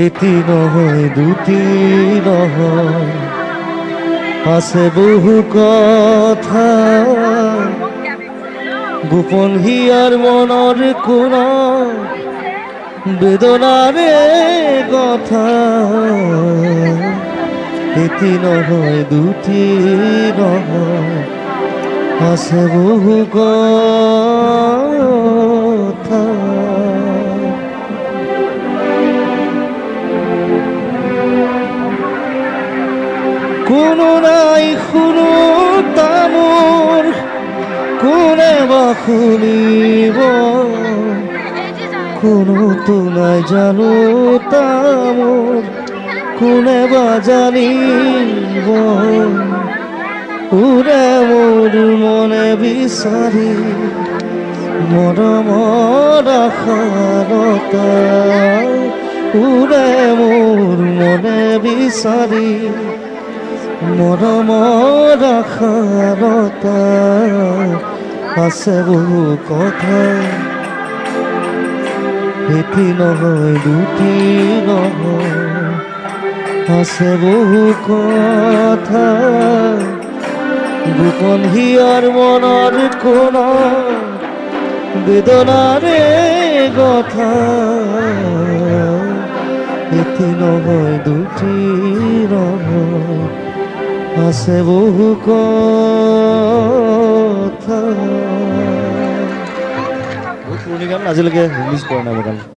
এটি নহয় দুটি নহয়, আছে বহু কথা গোপন হিয়াৰ মনৰ কোনা বেদনারে কথা। এটি নহয় দুটি নহয়, আছে বহু কথা। কোনো নাই শুনো তামোর, কোনে বা শুনিব, কোনো তো নাই জানো তামোর, কোনে বা জানিব। উৰে মোৰ মনে বিচাৰি মৰমৰ আশাৰতা, উৰে মোৰ মনে বিচাৰি মৰমৰ আশাৰতা। আছে বহু কথা, এটি নহয় দুটি নহয়, আছে বহু কথা গোপন হিয়ার মনৰ কোনা বেদনাৰে কথা। এটি নহয় দুটি নহয়, আছে বহু কথা। বহুত পুৰণি গান, আজিলৈকে ৰিলিজ কৰা নাই গান।